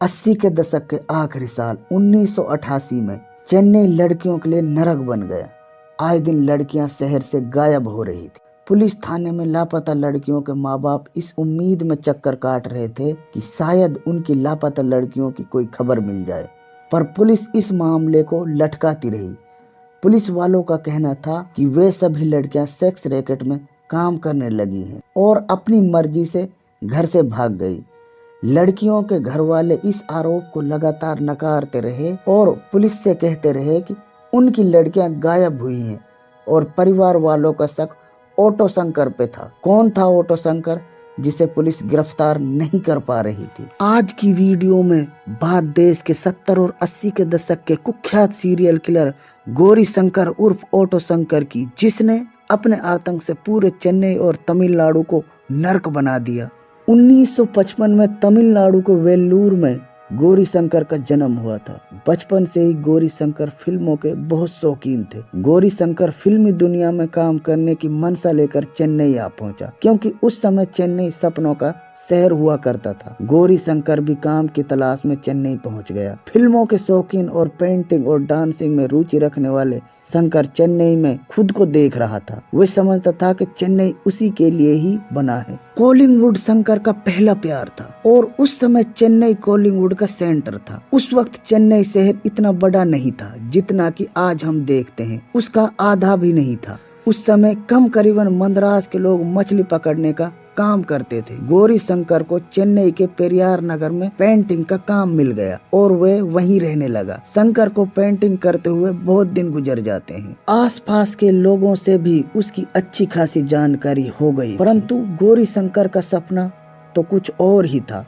80 के दशक के आखिरी साल 1988 में चेन्नई लड़कियों के लिए नरक बन गया। आए दिन लड़कियां शहर से गायब हो रही थी। पुलिस थाने में लापता लड़कियों के माँ बाप इस उम्मीद में चक्कर काट रहे थे कि शायद उनकी लापता लड़कियों की कोई खबर मिल जाए, पर पुलिस इस मामले को लटकाती रही। पुलिस वालों का कहना था कि वे सभी लड़कियां सेक्स रैकेट में काम करने लगी हैं और अपनी मर्जी से घर से भाग गई। लड़कियों के घर वाले इस आरोप को लगातार नकारते रहे और पुलिस से कहते रहे कि उनकी लड़कियां गायब हुई हैं और परिवार वालों का शक ऑटो शंकर पे था। कौन था ऑटो शंकर, जिसे पुलिस गिरफ्तार नहीं कर पा रही थी? आज की वीडियो में बात देश के 70 और 80 के दशक के कुख्यात सीरियल किलर गौरी शंकर उर्फ ऑटो शंकर की, जिसने अपने आतंक से पूरे चेन्नई और तमिलनाडु को नर्क बना दिया। 1955 में तमिलनाडु के वेल्लूर में गौरी शंकर का जन्म हुआ था। बचपन से ही गौरी शंकर फिल्मों के बहुत शौकीन थे। गौरी शंकर फिल्मी दुनिया में काम करने की मनसा लेकर चेन्नई आ पहुंचा, क्योंकि उस समय चेन्नई सपनों का शहर हुआ करता था। गौरी शंकर भी काम की तलाश में चेन्नई पहुंच गया। फिल्मों के शौकीन और पेंटिंग और डांसिंग में रुचि रखने वाले शंकर चेन्नई में खुद को देख रहा था। वह समझता था कि चेन्नई उसी के लिए ही बना है। कॉलिंगवुड शंकर का पहला प्यार था और उस समय चेन्नई कॉलिंगवुड का सेंटर था। उस वक्त चेन्नई शहर इतना बड़ा नहीं था जितना कि आज हम देखते हैं, उसका आधा भी नहीं था। उस समय कम करीबन मद्रास के लोग मछली पकड़ने का काम करते थे। गौरी शंकर को चेन्नई के पेरियार नगर में पेंटिंग का काम मिल गया और वह वहीं रहने लगा। शंकर को पेंटिंग करते हुए बहुत दिन गुजर जाते हैं। आसपास के लोगों से भी उसकी अच्छी खासी जानकारी हो गई, परंतु गौरी शंकर का सपना तो कुछ और ही था।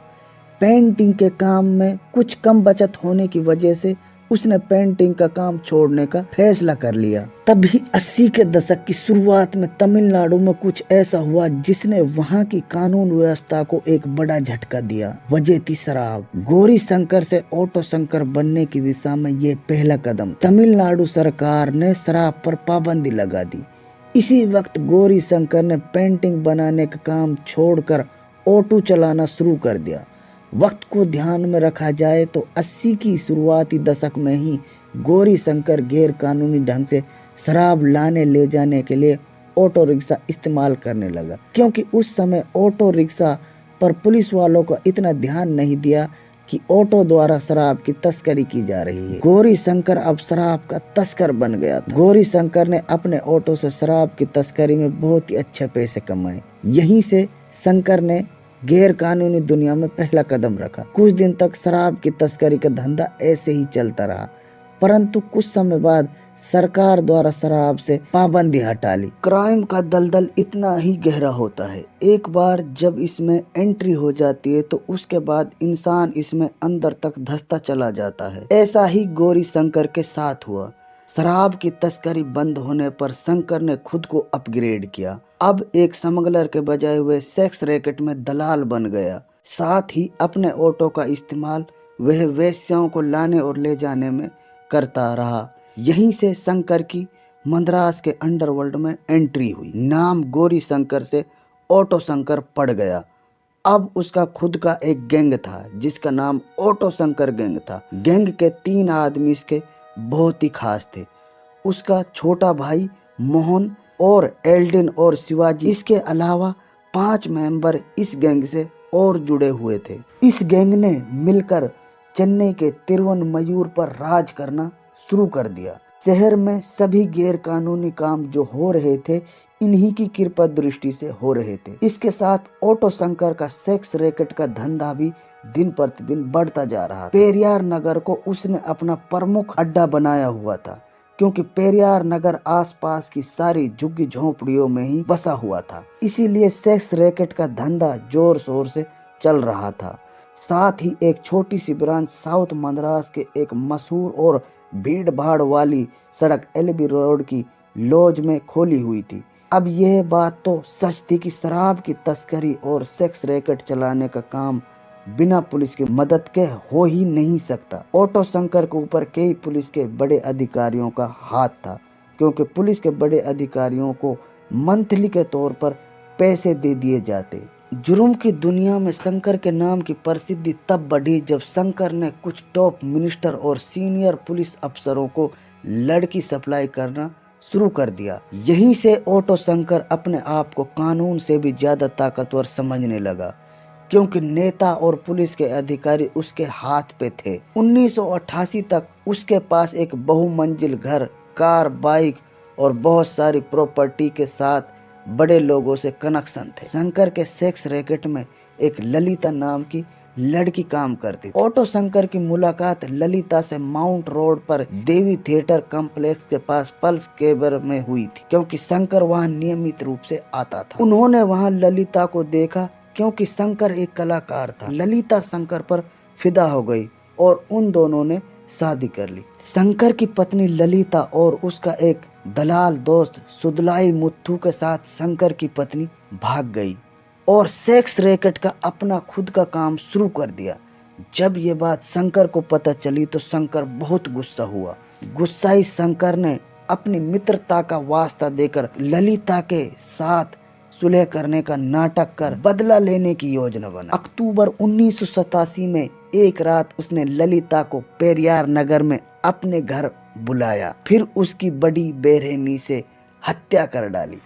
पेंटिंग के काम में कुछ कम बचत होने की वजह से उसने पेंटिंग का काम छोड़ने का फैसला कर लिया। तभी 80 के दशक की शुरुआत में तमिलनाडु में कुछ ऐसा हुआ जिसने वहां की कानून व्यवस्था को एक बड़ा झटका दिया। वजह थी शराब। गौरी शंकर से ऑटो शंकर बनने की दिशा में ये पहला कदम। तमिलनाडु सरकार ने शराब पर पाबंदी लगा दी। इसी वक्त गौरी शंकर ने पेंटिंग बनाने का काम छोड़कर ऑटो चलाना शुरू कर दिया। वक्त को ध्यान में रखा जाए तो 80 की शुरुआती दशक में ही गौरी शंकर गैर कानूनी ढंग से शराब लाने ले जाने के लिए ऑटो रिक्शा इस्तेमाल करने लगा, क्योंकि उस समय ऑटो रिक्शा पर पुलिस वालों को इतना ध्यान नहीं दिया कि ऑटो द्वारा शराब की तस्करी की जा रही है। गौरी शंकर अब शराब का तस्कर बन गया था। गौरी शंकर ने अपने ऑटो से शराब की तस्करी में बहुत ही अच्छे पैसे कमाए। यहीं से शंकर ने गैर कानूनी दुनिया में पहला कदम रखा। कुछ दिन तक शराब की तस्करी का धंधा ऐसे ही चलता रहा, परंतु कुछ समय बाद सरकार द्वारा शराब से पाबंदी हटा ली। क्राइम का दलदल इतना ही गहरा होता है। एक बार जब इसमें एंट्री हो जाती है तो उसके बाद इंसान इसमें अंदर तक धंसता चला जाता है। ऐसा ही गौरी शंकर के साथ हुआ। शराब की तस्करी बंद होने पर शंकर ने खुद को अपग्रेड किया। अब एक स्मगलर के बजाय वह सेक्स रैकेट में दलाल बन गया। साथ ही अपने ऑटो का इस्तेमाल वह वेश्याओं को लाने और ले जाने में करता रहा। यहीं से शंकर की मद्रास के अंडरवर्ल्ड में एंट्री हुई। नाम गौरी शंकर से ऑटो शंकर पड़ गया। अब उसका खुद का एक गैंग था जिसका नाम ऑटो शंकर गैंग था। गैंग के 3 आदमी इसके बहुत ही खास थे। उसका छोटा भाई मोहन और एल्डिन और शिवाजी, इसके अलावा 5 मेंबर इस गैंग से और जुड़े हुए थे। इस गैंग ने मिलकर चेन्नई के तिरुवन्मयूर पर राज करना शुरू कर दिया। शहर में सभी गैर कानूनी काम जो हो रहे थे इन्हीं की कृपा दृष्टि से हो रहे थे। इसके साथ ऑटो शंकर का सेक्स रैकेट का धंधा भी दिन प्रतिदिन बढ़ता जा रहा। पेरियार नगर को उसने अपना प्रमुख अड्डा बनाया हुआ था, क्योंकि पेरियार नगर आसपास की सारी झुग्गी झोंपड़ियों में ही बसा हुआ था। इसीलिए सेक्स रैकेट का धंधा जोर शोर से चल रहा था। साथ ही एक छोटी सी ब्रांच साउथ मद्रास के एक मशहूर और भीड़ भाड़ वाली सड़क एलबी रोड की लॉज में खोली हुई थी। अब यह बात तो सच थी कि शराब की तस्करी और सेक्स रैकेट चलाने का काम बिना पुलिस की मदद के हो ही नहीं सकता। ऑटो शंकर के ऊपर कई पुलिस के बड़े अधिकारियों का हाथ था, क्योंकि पुलिस के बड़े अधिकारियों को मंथली के तौर पर पैसे दे दिए जाते। जुर्म की दुनिया में शंकर के नाम की प्रसिद्धि तब बढ़ी जब शंकर ने कुछ टॉप मिनिस्टर और सीनियर पुलिस अफसरों को लड़की सप्लाई करना शुरू कर दिया। यहीं से ऑटो शंकर अपने आप को कानून से भी ज्यादा ताकतवर समझने लगा, क्योंकि नेता और पुलिस के अधिकारी उसके हाथ पे थे। 1988 तक उसके पास एक बहुमंजिल घर, कार, बाइक और बहुत सारी प्रॉपर्टी के साथ बड़े लोगों से कनेक्शन थे। शंकर के सेक्स रैकेट में एक ललिता नाम की लड़की काम करती थी। ऑटो शंकर की मुलाकात ललिता से माउंट रोड पर देवी थिएटर कॉम्प्लेक्स के पास पल्स केबर में हुई थी, क्योंकि शंकर वहां नियमित रूप से आता था। उन्होंने वहां ललिता को देखा क्योंकि शंकर एक कलाकार था। ललिता शंकर पर फिदा हो गई और उन दोनों ने शादी कर ली। शंकर की पत्नी ललिता और उसका एक दलाल दोस्त सुदलाई मुत्थू के साथ शंकर की पत्नी भाग गई और सेक्स रैकेट का अपना खुद का काम शुरू कर दिया। जब ये बात शंकर को पता चली तो शंकर बहुत गुस्सा हुआ। गुस्साई शंकर ने अपनी मित्रता का वास्ता देकर ललिता के साथ सुलह करने का नाटक कर बदला लेने की योजना बना। अक्टूबर 1987 में एक रात उसने ललिता को पेरियार नगर में अपने घर बुलाया, फिर उसकी बड़ी बेरहमी से हत्या कर डाली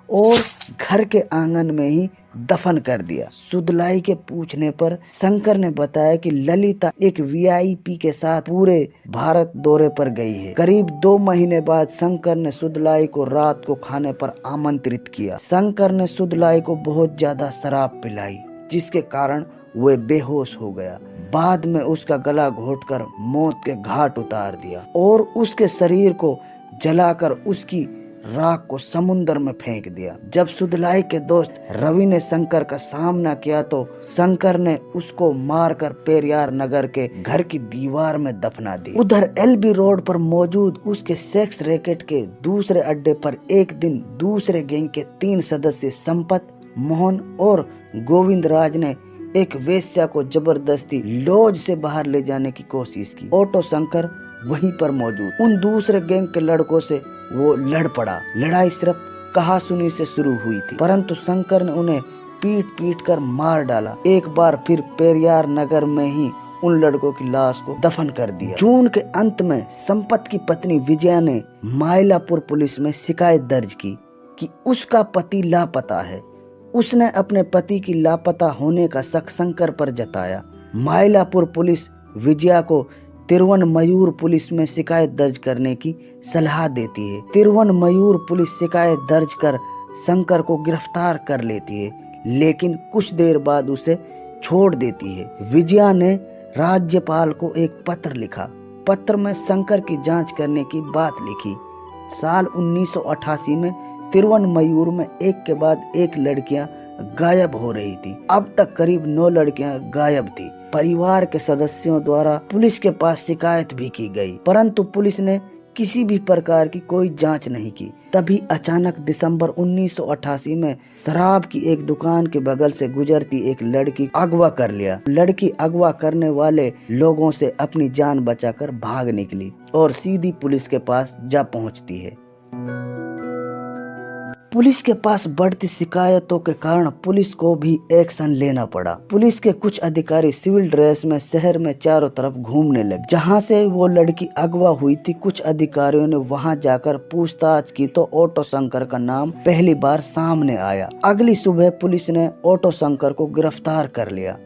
और घर के आंगन में ही दफन कर दिया। सुदलाई के पूछने पर शंकर ने बताया कि ललिता एक वीआईपी के साथ पूरे भारत दौरे पर गई है। करीब 2 महीने बाद शंकर ने सुदलाई को रात को खाने पर आमंत्रित किया। शंकर ने सुदलाई को बहुत ज्यादा शराब पिलाई, जिसके कारण वह बेहोश हो गया। बाद में उसका गला घोटकर मौत के घाट उतार दिया और उसके शरीर को जलाकर उसकी राख को समुद्र में फेंक दिया। जब सुदलाई के दोस्त रवि ने शंकर का सामना किया तो शंकर ने उसको मारकर पेरियार नगर के घर की दीवार में दफना दिया। उधर एलबी रोड पर मौजूद उसके सेक्स रैकेट के दूसरे अड्डे पर एक दिन दूसरे गैंग के 3 सदस्य संपत, मोहन और गोविंद राज ने एक वेश्या को जबरदस्ती लॉज से बाहर ले जाने की कोशिश की। ऑटो शंकर वहीं पर मौजूद उन दूसरे गैंग के लड़कों से वो लड़ पड़ा। लड़ाई सिर्फ कहासुनी से शुरू हुई थी, परंतु शंकर ने उन्हें पीट पीट कर मार डाला। एक बार फिर पेरियार नगर में ही उन लड़कों की लाश को दफन कर दिया। जून के अंत में संपत की पत्नी विजया ने माइलापुर पुलिस में शिकायत दर्ज की कि उसका पति लापता है। उसने अपने पति की लापता होने का शक शंकर पर जताया। माइलापुर पुलिस विजया को तिरुवनमयूर पुलिस में शिकायत दर्ज करने की सलाह देती है। तिरुवनमयूर पुलिस शिकायत दर्ज कर शंकर को गिरफ्तार कर लेती है, लेकिन कुछ देर बाद उसे छोड़ देती है। विजया ने राज्यपाल को एक पत्र लिखा। पत्र में शंकर की जांच करने की बात लिखी। साल 1988 में तिरुवनमयूर में एक के बाद एक लड़कियां गायब हो रही थी। अब तक करीब 9 लड़कियां गायब थी। परिवार के सदस्यों द्वारा पुलिस के पास शिकायत भी की गई, परंतु पुलिस ने किसी भी प्रकार की कोई जांच नहीं की। तभी अचानक दिसंबर 1988 में शराब की एक दुकान के बगल से गुजरती एक लड़की अगवा कर लिया। लड़की अगवा करने वाले लोगों से अपनी जान बचाकर भाग निकली और सीधी पुलिस के पास जा पहुंचती है। पुलिस के पास बढ़ती शिकायतों के कारण पुलिस को भी एक्शन लेना पड़ा। पुलिस के कुछ अधिकारी सिविल ड्रेस में शहर में चारों तरफ घूमने लगे। जहां से वो लड़की अगवा हुई थी, कुछ अधिकारियों ने वहां जाकर पूछताछ की तो ऑटो शंकर का नाम पहली बार सामने आया। अगली सुबह पुलिस ने ऑटो शंकर को गिरफ्तार कर लिया।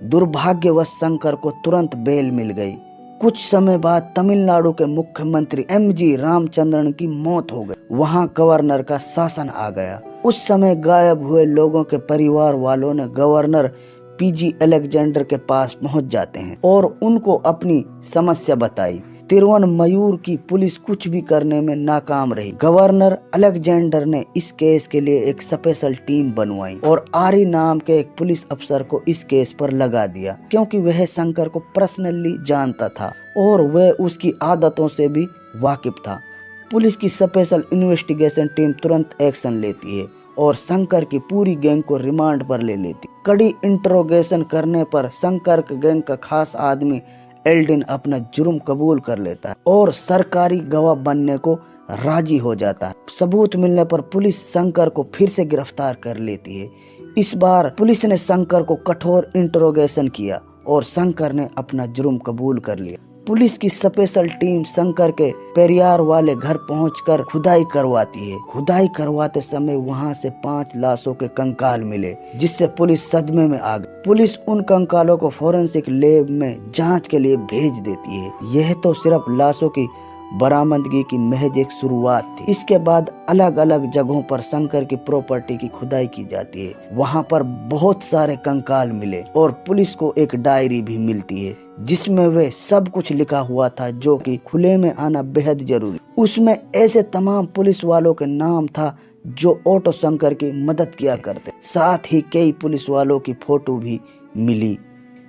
दुर्भाग्यवश शंकर को तुरंत बेल मिल गई। कुछ समय बाद तमिलनाडु के मुख्यमंत्री एमजी रामचंद्रन की मौत हो गई। वहां गवर्नर का शासन आ गया। उस समय गायब हुए लोगों के परिवार वालों ने गवर्नर पीजी अलेक्जेंडर के पास पहुंच जाते हैं और उनको अपनी समस्या बताई। तिरुवनमयूर की पुलिस कुछ भी करने में नाकाम रही। गवर्नर अलेक्जेंडर ने इस केस के लिए एक स्पेशल टीम बनवाई और आरी नाम के एक पुलिस अफसर को इस केस पर लगा दिया, क्योंकि वह शंकर को पर्सनली जानता था और वह उसकी आदतों से भी वाकिफ था। पुलिस की स्पेशल इन्वेस्टिगेशन टीम तुरंत एक्शन लेती है और शंकर की पूरी गैंग को रिमांड पर ले लेती। कड़ी इंट्रोगेशन करने पर शंकर के गैंग का खास आदमी एल्डिन अपना जुर्म कबूल कर लेता है और सरकारी गवाह बनने को राजी हो जाता है। सबूत मिलने पर पुलिस शंकर को फिर से गिरफ्तार कर लेती है। इस बार पुलिस ने शंकर को कठोर इंटरोगेशन किया और शंकर ने अपना जुर्म कबूल कर लिया। पुलिस की स्पेशल टीम शंकर के पेरियार वाले घर पहुंचकर खुदाई करवाती है। खुदाई करवाते समय वहां से 5 लाशों के कंकाल मिले, जिससे पुलिस सदमे में आ गई। पुलिस उन कंकालों को फोरेंसिक लैब में जांच के लिए भेज देती है। यह तो सिर्फ लाशों की बरामदगी की महज एक शुरुआत थी। इसके बाद अलग अलग जगहों पर शंकर की प्रॉपर्टी की खुदाई की जाती है। वहां पर बहुत सारे कंकाल मिले और पुलिस को एक डायरी भी मिलती है, जिसमें वे सब कुछ लिखा हुआ था जो कि खुले में आना बेहद जरूरी। उसमें ऐसे तमाम पुलिस वालों के नाम था जो ऑटो शंकर की मदद किया करते। साथ ही कई पुलिस वालों की फोटो भी मिली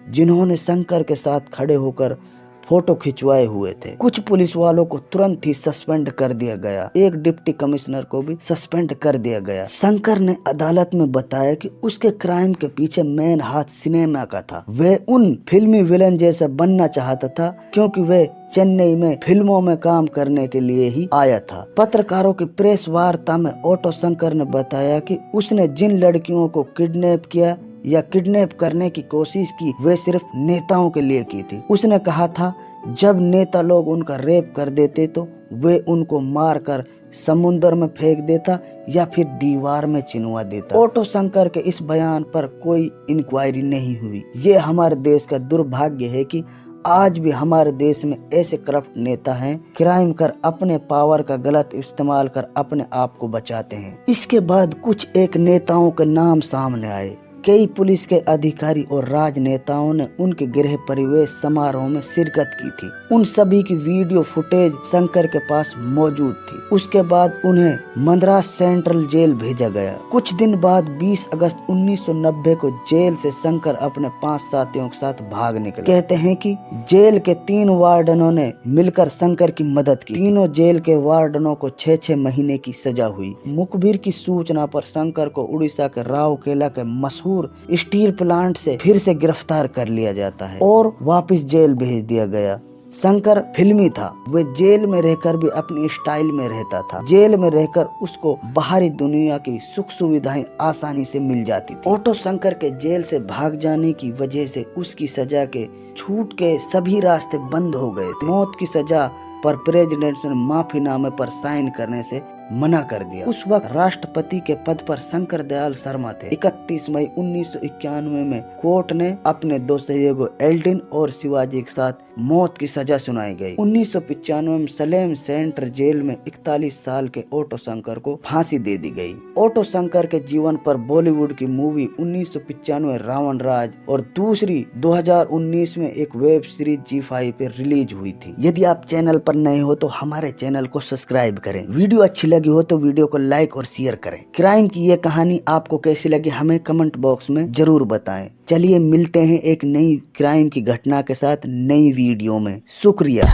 जिन्होंने शंकर के साथ खड़े होकर फोटो खिंचवाए हुए थे। कुछ पुलिस वालों को तुरंत ही सस्पेंड कर दिया गया। एक डिप्टी कमिश्नर को भी सस्पेंड कर दिया गया। शंकर ने अदालत में बताया कि उसके क्राइम के पीछे मेन हाथ सिनेमा का था। वह उन फिल्मी विलन जैसा बनना चाहता था क्योंकि वह चेन्नई में फिल्मों में काम करने के लिए ही आया था। पत्रकारों की प्रेस वार्ता में ऑटो शंकर ने बताया कि उसने जिन लड़कियों को किडनैप किया या किडनैप करने की कोशिश की वे सिर्फ नेताओं के लिए की थी। उसने कहा था जब नेता लोग उनका रेप कर देते तो वे उनको मारकर समुद्र में फेंक देता या फिर दीवार में चिनवा देता। ऑटो शंकर के इस बयान पर कोई इंक्वायरी नहीं हुई। ये हमारे देश का दुर्भाग्य है कि आज भी हमारे देश में ऐसे करप्ट नेता हैं, क्राइम कर अपने पावर का गलत इस्तेमाल कर अपने आप को बचाते हैं। इसके बाद कुछ एक नेताओं के नाम सामने आए। कई पुलिस के अधिकारी और राजनेताओं ने उनके गृह प्रवेश समारोह में शिरकत की थी। उन सभी की वीडियो फुटेज शंकर के पास मौजूद थी। उसके बाद उन्हें मद्रास सेंट्रल जेल भेजा गया। कुछ दिन बाद 20 अगस्त 1990 को जेल से शंकर अपने 5 साथियों के साथ भाग निकले। कहते हैं कि जेल के 3 वार्डनों ने मिलकर शंकर की मदद की। तीनों जेल के वार्डनों को 6-6 महीने की सजा हुई। मुखबिर की सूचना पर शंकर को उड़ीसा के राउरकेला के मशहूर स्टील प्लांट से फिर से गिरफ्तार कर लिया जाता है और वापस जेल भेज दिया गया। शंकर फिल्मी था। वह जेल में रहकर भी अपनी स्टाइल में रहता था। जेल में रहकर उसको बाहरी दुनिया की सुख सुविधाएं आसानी से मिल जाती थी। ऑटो शंकर के जेल से भाग जाने की वजह से उसकी सजा के छूट के सभी रास्ते बंद हो गए थे। मौत की सजा पर प्रेसिडेंट ने माफीनामे पर साइन करने से मना कर दिया। उस वक्त राष्ट्रपति के पद पर शंकर दयाल शर्मा थे। 31 मई 1991 में कोर्ट ने अपने 2 सहयोगी एल्डिन और शिवाजी के साथ मौत की सजा सुनाई गई। 1995 में सलेम सेंट्रल जेल में 41 साल के ऑटो शंकर को फांसी दे दी गई। ऑटो शंकर के जीवन पर बॉलीवुड की मूवी 1995 रावण राज और दूसरी 2019 में एक वेब सीरीज G5 पे रिलीज हुई थी। यदि आप चैनल पर नए हो तो हमारे चैनल को सब्सक्राइब करें। वीडियो अच्छी लगी हो तो वीडियो को लाइक और शेयर करें। क्राइम की ये कहानी आपको कैसी लगी हमें कमेंट बॉक्स में जरूर बताएं। चलिए मिलते हैं एक नई क्राइम की घटना के साथ नई वीडियो में। शुक्रिया।